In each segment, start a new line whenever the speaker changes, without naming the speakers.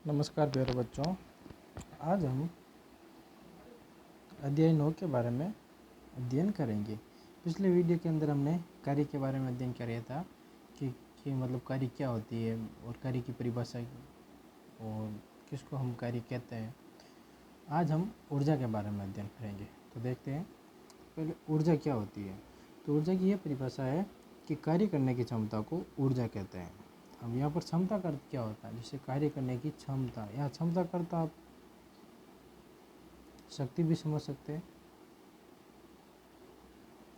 नमस्कार प्यारे बच्चों। आज हम अध्याय 9 के बारे में अध्ययन करेंगे। पिछले वीडियो के अंदर हमने कार्य के बारे में अध्ययन किया था कि मतलब कार्य क्या होती है और कार्य की परिभाषा और किसको हम कार्य कहते हैं। आज हम ऊर्जा के बारे में अध्ययन करेंगे। तो देखते हैं पहले ऊर्जा क्या होती है। तो ऊर्जा की यह परिभाषा है कि कार्य करने की क्षमता को ऊर्जा कहते हैं। अब यहाँ पर क्षमता का अर्थ क्या होता है, जैसे कार्य करने की क्षमता, या क्षमता करता आप शक्ति भी समझ सकते हैं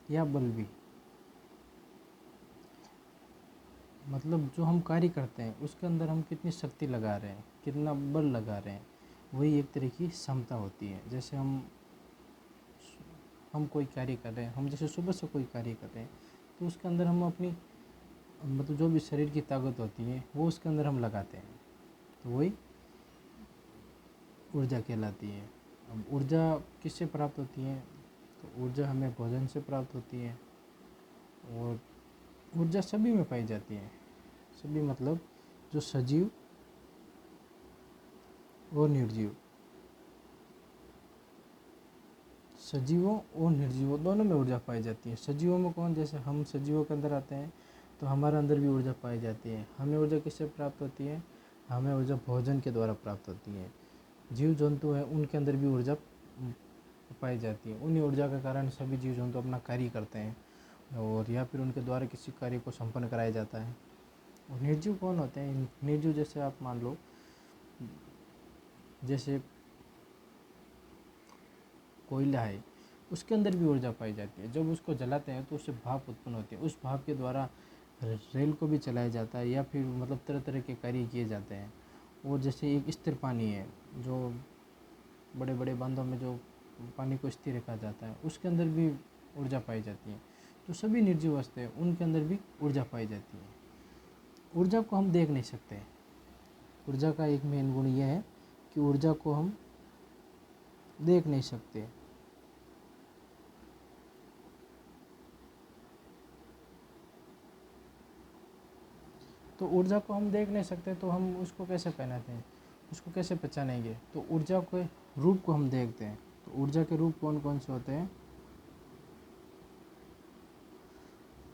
या बल भी। मतलब जो हम कार्य करते हैं उसके अंदर हम कितनी शक्ति लगा रहे हैं, कितना बल लगा रहे हैं, वही एक तरह की क्षमता होती है। जैसे हम कोई कार्य कर रहे हैं, हम जैसे सुबह से कोई कार्य कर रहे हैं तो उसके अंदर हम अपनी मतलब जो भी शरीर की ताकत होती है वो उसके अंदर हम लगाते हैं, तो वही ऊर्जा कहलाती है। अब ऊर्जा किससे प्राप्त होती है, तो ऊर्जा हमें भोजन से प्राप्त होती है। और ऊर्जा सभी में पाई जाती है। सभी मतलब जो सजीव और निर्जीव, सजीवों और निर्जीवों दोनों में ऊर्जा पाई जाती है। सजीवों में कौन, जैसे हम सजीवों के अंदर आते हैं तो हमारे अंदर भी ऊर्जा पाई जाती है। हमें ऊर्जा किससे प्राप्त होती है, हमें ऊर्जा भोजन के द्वारा प्राप्त होती है। जीव जंतु हैं उनके अंदर भी ऊर्जा पाई जाती है। उन्हीं ऊर्जा के कारण सभी जीव जंतु अपना कार्य करते हैं और या फिर उनके द्वारा किसी कार्य को संपन्न कराया जाता है। और निर्जीव कौन होते हैं, निर्जीव जैसे आप मान लो जैसे कोयला है, उसके अंदर भी ऊर्जा पाई जाती है। जब उसको जलाते हैं तो उससे भाप उत्पन्न होती है। उस भाप के द्वारा रेल को भी चलाया जाता है या फिर मतलब तरह तरह के कार्य किए जाते हैं। और जैसे एक स्थिर पानी है, जो बड़े बड़े बांधों में जो पानी को स्थिर रखा जाता है, उसके अंदर भी ऊर्जा पाई जाती है। तो सभी निर्जीव वस्तु हैं उनके अंदर भी ऊर्जा पाई जाती है। ऊर्जा को हम देख नहीं सकते। ऊर्जा का एक मेन गुण यह है कि ऊर्जा को हम देख नहीं सकते। तो ऊर्जा को हम देख नहीं सकते तो हम उसको कैसे पहचानते हैं, उसको कैसे पहचानेंगे। तो ऊर्जा के रूप को हम देखते हैं। तो ऊर्जा के रूप कौन कौन से होते हैं,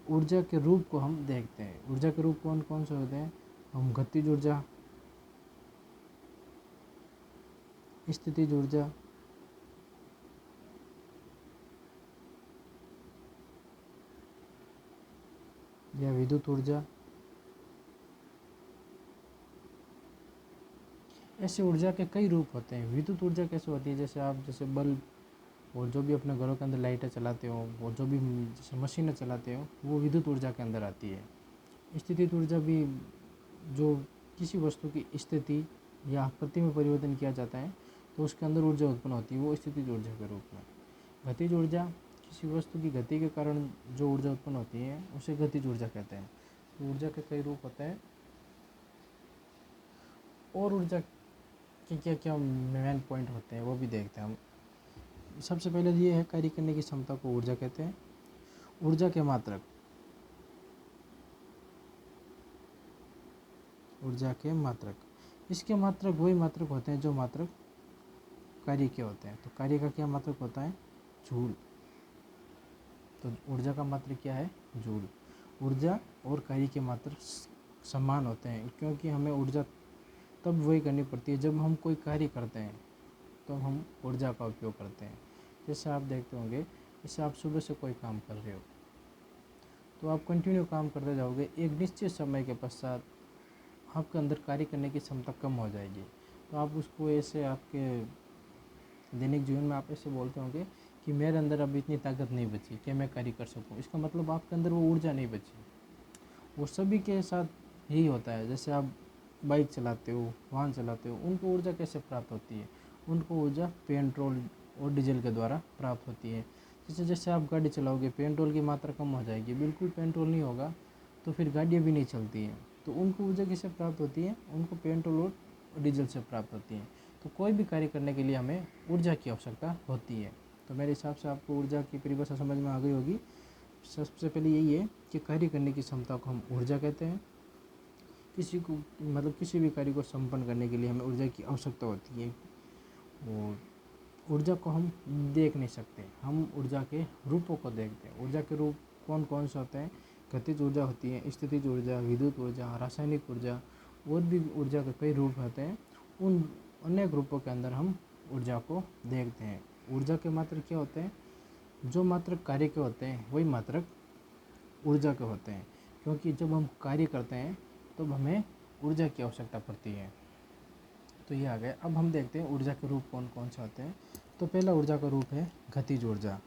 ऊर्जा के रूप को हम देखते हैं। ऊर्जा के रूप कौन कौन से होते हैं, हम गतिज ऊर्जा, स्थितिज ऊर्जा, या विद्युत ऊर्जा। ऐसे ऊर्जा के कई रूप होते हैं। विद्युत ऊर्जा कैसे होती है, जैसे आप जैसे बल्ब और जो भी अपने घरों के अंदर लाइटें चलाते हो और जो भी जैसे मशीनें चलाते हो, वो विद्युत ऊर्जा के अंदर आती है। स्थितिज ऊर्जा भी जो किसी वस्तु की स्थिति या आकृति में परिवर्तन किया जाता है तो उसके अंदर ऊर्जा उत्पन्न होती है, वो स्थितिज ऊर्जा के रूप में। गतिज ऊर्जा किसी वस्तु की गति के कारण जो ऊर्जा उत्पन्न होती है उसे गतिज ऊर्जा कहते हैं। तो ऊर्जा के कई रूप होते हैं। और ऊर्जा के क्या क्या मेन पॉइंट होते हैं वो भी देखते हैं हम। सबसे पहले ये है, कार्य करने की क्षमता को ऊर्जा कहते हैं। ऊर्जा के मात्रक, ऊर्जा के मात्रक, इसके मात्रक वही मात्रक होते हैं जो मात्रक कार्य के होते हैं। तो कार्य का क्या मात्रक होता है, जूल। तो ऊर्जा का मात्रक क्या है, जूल। ऊर्जा और कार्य के मात्रक समान होते हैं, क्योंकि हमें ऊर्जा तब वही करनी पड़ती है जब हम कोई कार्य करते हैं, तो हम ऊर्जा का उपयोग करते हैं। जैसे आप देखते होंगे, जैसे आप सुबह से कोई काम कर रहे हो तो आप कंटिन्यू काम करते जाओगे, एक निश्चित समय के पश्चात आपके अंदर कार्य करने की क्षमता कम हो जाएगी। तो आप उसको ऐसे आपके दैनिक जीवन में आप ऐसे बोलते होंगे कि मेरे अंदर अब इतनी ताकत नहीं बची कि मैं कार्य कर सकूं। इसका मतलब आपके अंदर वो ऊर्जा नहीं बची। वो सभी के साथ यही होता है। जैसे आप बाइक चलाते हो, वाहन चलाते हो, उनको ऊर्जा कैसे प्राप्त होती है, उनको ऊर्जा पेट्रोल और डीजल के द्वारा प्राप्त होती है। जैसे जैसे आप गाड़ी चलाओगे पेट्रोल की मात्रा कम हो जाएगी, बिल्कुल पेट्रोल नहीं होगा तो फिर गाड़ियाँ भी नहीं चलती हैं। तो उनको ऊर्जा किससे प्राप्त होती है, उनको पेट्रोल और डीजल से प्राप्त होती है। तो कोई भी कार्य करने के लिए हमें ऊर्जा की आवश्यकता होती है। तो मेरे हिसाब से आपको ऊर्जा की परिभाषा समझ में आ गई होगी। सबसे पहले यही है कि कार्य करने की क्षमता को हम ऊर्जा कहते हैं। किसी को मतलब किसी भी कार्य को संपन्न करने के लिए हमें ऊर्जा की आवश्यकता होती है। और ऊर्जा को हम देख नहीं सकते, हम ऊर्जा के रूपों को देखते हैं। ऊर्जा के रूप कौन कौन से होते हैं? गतिज ऊर्जा होती है, स्थितिज ऊर्जा, विद्युत ऊर्जा, रासायनिक ऊर्जा, और भी ऊर्जा के कई रूप होते हैं। उन अनेक रूपों के अंदर हम ऊर्जा को देखते हैं। ऊर्जा के मात्रक क्या होते हैं? जो मात्रक कार्य के होते हैं वही मात्रक ऊर्जा के होते हैं, क्योंकि जब हम कार्य करते हैं तब हमें ऊर्जा की आवश्यकता पड़ती है। तो ये आ गया। अब हम देखते हैं ऊर्जा के रूप कौन कौन से होते हैं। तो पहला ऊर्जा का रूप है गतिज ऊर्जा,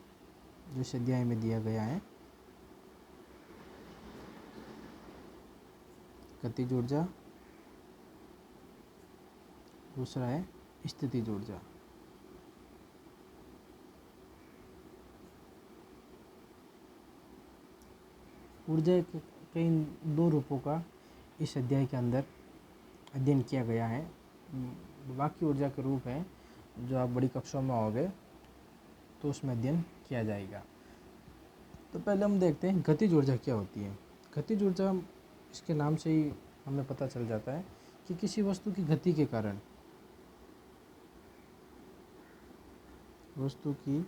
जो इस अध्याय में दिया गया है। गतिज ऊर्जा। दूसरा है स्थितिज ऊर्जा। ऊर्जा के कई दो रूपों का इस अध्याय के अंदर अध्ययन किया गया है। बाकी ऊर्जा के रूप हैं जो आप बड़ी कक्षाओं में आओगे तो उसमें अध्ययन किया जाएगा। तो पहले हम देखते हैं गतिज ऊर्जा क्या होती है। गतिज ऊर्जा, इसके नाम से ही हमें पता चल जाता है कि किसी वस्तु की गति के कारण, वस्तु की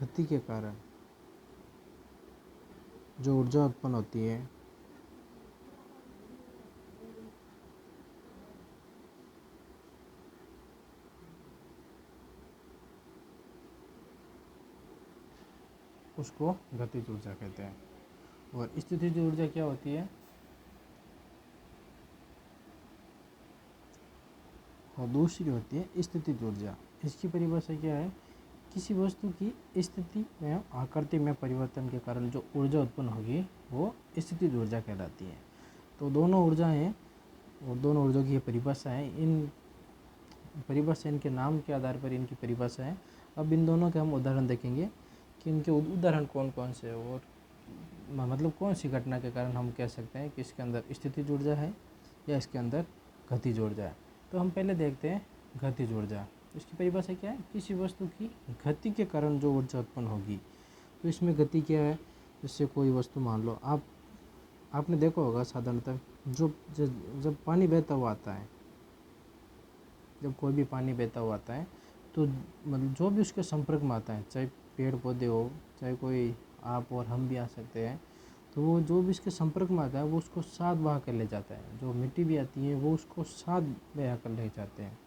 गति के कारण जो ऊर्जा उत्पन्न होती है उसको गतिज ऊर्जा कहते हैं। और स्थितिज ऊर्जा क्या होती है? और दूसरी होती है स्थितिज ऊर्जा। इसकी परिभाषा क्या है? किसी वस्तु की स्थिति में आकृति में परिवर्तन के कारण जो ऊर्जा उत्पन्न होगी वो स्थितिज ऊर्जा कहलाती है। तो दोनों ऊर्जा हैं और दोनों ऊर्जा की ये परिभाषा है। इन परिभाषा, इनके नाम के आधार पर इनकी परिभाषा है। अब इन दोनों के हम उदाहरण देखेंगे कि इनके उदाहरण कौन कौन से, और मतलब कौन सी घटना के कारण हम कह सकते हैं कि इसके अंदर स्थितिज ऊर्जा है या इसके अंदर गतिज ऊर्जा है। तो हम पहले देखते हैं गतिज ऊर्जा। इसकी परिभाषा क्या है? किसी वस्तु की गति के कारण जो ऊर्जा उत्पन्न होगी। तो इसमें गति क्या है? जैसे कोई वस्तु मान लो, आपने देखा होगा साधारणतः जब पानी बहता हुआ आता है, जब कोई भी पानी बहता हुआ आता है तो मतलब जो भी उसके संपर्क में आता है, चाहे पेड़ पौधे हो, चाहे कोई आप और हम भी आ सकते हैं, तो वो जो भी इसके संपर्क में आता है वो उसको साथ बहा कर ले जाता है। जो मिट्टी भी आती है वो उसको साथ बहा कर ले जाते हैं।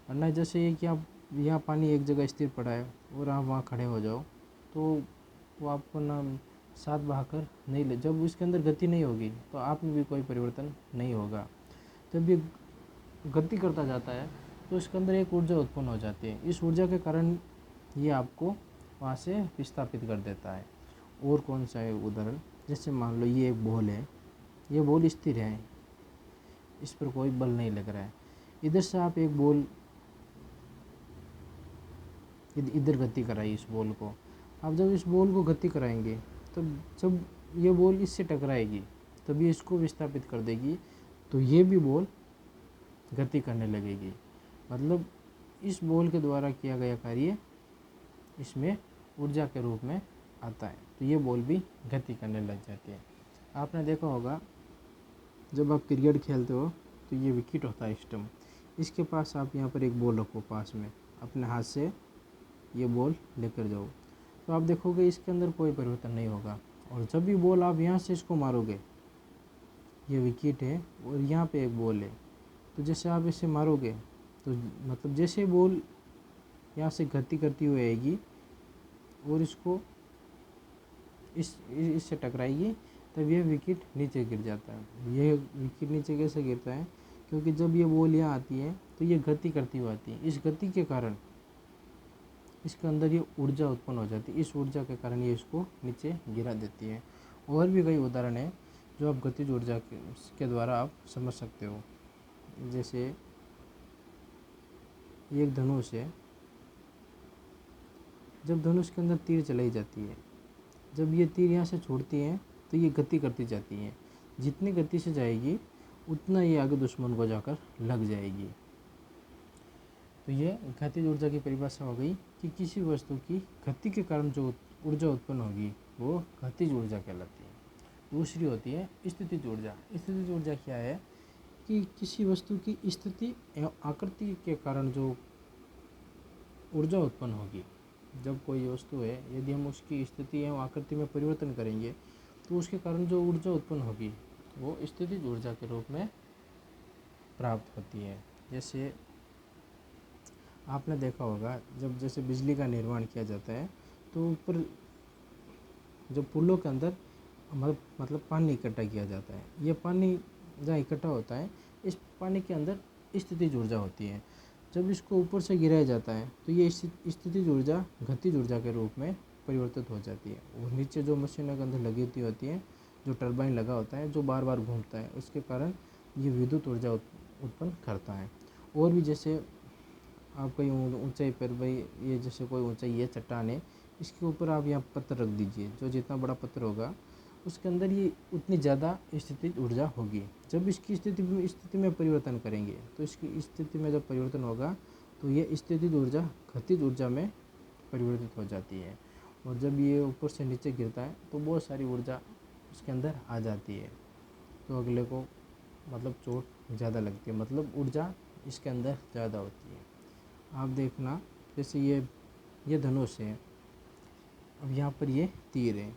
वरना जैसे ये कि आप यहाँ पानी एक जगह स्थिर पड़ा है और आप वहाँ खड़े हो जाओ तो वो आपको ना साथ बहाकर नहीं ले, जब इसके अंदर गति नहीं होगी तो आप में भी कोई परिवर्तन नहीं होगा। जब ये गति करता जाता है तो इसके अंदर एक ऊर्जा उत्पन्न हो जाती है। इस ऊर्जा के कारण ये आपको वहाँ से विस्थापित कर देता है। और कौन सा है उदाहरण? जैसे मान लो ये एक बॉल है, ये बॉल स्थिर है, इस पर कोई बल नहीं लग रहा है। इधर से आप एक बॉल इधर गति कराइए इस बॉल को। आप जब इस बॉल को गति कराएंगे तब जब ये बॉल इससे टकराएगी तब ये इसको विस्थापित कर देगी, तो ये भी बॉल गति करने लगेगी। मतलब इस बॉल के द्वारा किया गया कार्य इसमें ऊर्जा के रूप में आता है, तो ये बॉल भी गति करने लग जाती है। आपने देखा होगा जब आप क्रिकेट खेलते हो तो ये विकेट होता है स्टंप, इसके पास आप यहाँ पर एक बॉल रखो पास में, अपने हाथ से ये बॉल लेकर जाओ, तो आप देखोगे इसके अंदर कोई परिवर्तन नहीं होगा। और जब भी बॉल आप यहाँ से इसको मारोगे, ये विकेट है और यहाँ पे एक बॉल है, तो जैसे आप इसे मारोगे तो मतलब जैसे बॉल यहाँ से गति करती हुई आएगी और इसको इससे टकराएगी तब यह विकेट नीचे गिर जाता है। यह विकेट नीचे कैसे गिरता है? क्योंकि जब ये बॉल यहाँ आती है तो ये गति करती हुई आती है। इस गति के कारण इसके अंदर ये ऊर्जा उत्पन्न हो जाती है। इस ऊर्जा के कारण ये इसको नीचे गिरा देती है। और भी कई उदाहरण हैं जो आप गतिज ऊर्जा के द्वारा आप समझ सकते हो। जैसे ये एक धनुष है, जब धनुष के अंदर तीर चलाई जाती है, जब ये तीर यहाँ से छोड़ती है तो ये गति करती जाती है। जितनी गति से जाएगी उतना ये आगे दुश्मन को जाकर लग जाएगी। तो ये गतिज ऊर्जा की परिभाषा हो गई कि किसी वस्तु की गति के कारण जो ऊर्जा उत्पन्न होगी वो गतिज ऊर्जा कहलाती है। दूसरी होती है स्थितिज ऊर्जा। स्थितिज ऊर्जा क्या है कि किसी वस्तु की स्थिति एवं आकृति के कारण जो ऊर्जा उत्पन्न होगी, जब कोई वस्तु है यदि हम उसकी स्थिति एवं आकृति में परिवर्तन करेंगे तो उसके कारण जो ऊर्जा उत्पन्न होगी वो स्थितिज ऊर्जा के रूप में प्राप्त होती है। जैसे आपने देखा होगा जब जैसे बिजली का निर्माण किया जाता है तो ऊपर जो पुलों के अंदर मतलब पानी इकट्ठा किया जाता है, ये पानी जहाँ इकट्ठा होता है इस पानी के अंदर स्थितिज ऊर्जा होती है। जब इसको ऊपर से गिराया जाता है तो ये स्थितिज ऊर्जा गतिज ऊर्जा के रूप में परिवर्तित हो जाती है। और नीचे जो मशीनों के अंदर लगी होती है, जो टरबाइन लगा होता है जो बार बार घूमता है, उसके कारण ये विद्युत ऊर्जा उत्पन्न करता है। और भी जैसे आप कहीं ऊंचाई पर भाई ये जैसे कोई ऊंचाई है चट्टान है, इसके ऊपर आप यहाँ पत्थर रख दीजिए, जो जितना बड़ा पत्थर होगा उसके अंदर ये उतनी ज़्यादा स्थितिज ऊर्जा होगी। जब इसकी स्थिति में परिवर्तन करेंगे तो इसकी स्थिति में जब परिवर्तन होगा तो ये स्थितिज ऊर्जा गतिज ऊर्जा में परिवर्तित हो जाती है। और जब ये ऊपर से नीचे गिरता है तो बहुत सारी ऊर्जा उसके अंदर आ जाती है, तो अगले को मतलब चोट ज़्यादा लगती है, मतलब ऊर्जा इसके अंदर ज़्यादा होती है। आप देखना जैसे ये धनुष है, अब यहाँ पर ये तीर है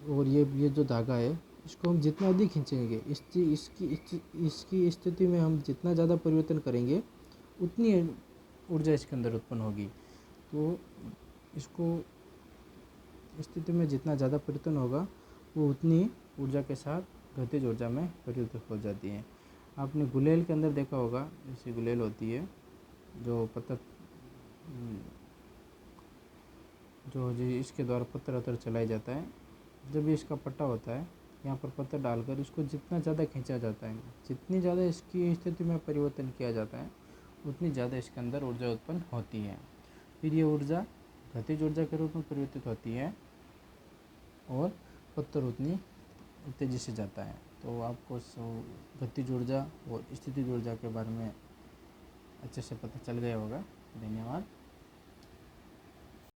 और ये जो धागा है इसको हम जितना अधिक खींचेंगे इसकी स्थिति में हम जितना ज़्यादा परिवर्तन करेंगे उतनी ऊर्जा इसके अंदर उत्पन्न होगी। तो इसको स्थिति में जितना ज़्यादा परिवर्तन होगा वो उतनी ऊर्जा के साथ गतिज ऊर्जा में परिवर्तित हो जाती है। आपने गुलेल के अंदर देखा होगा, जैसे गुलेल होती है जो पत्थर जो इसके द्वारा पत्थर वत्थर चलाया जाता है, जब इसका पट्टा होता है यहाँ पर पत्थर डालकर इसको जितना ज़्यादा खींचा जाता है, जितनी ज़्यादा इसकी स्थिति में परिवर्तन किया जाता है उतनी ज़्यादा इसके अंदर ऊर्जा उत्पन्न होती है। फिर ये ऊर्जा गतिज ऊर्जा के रूप में परिवर्तित होती है और पत्थर उतनी तेज़ी से जाता है। तो आपको गतिज ऊर्जा और स्थितिज ऊर्जा के बारे में अच्छे से पता चल गया होगा। धन्यवाद।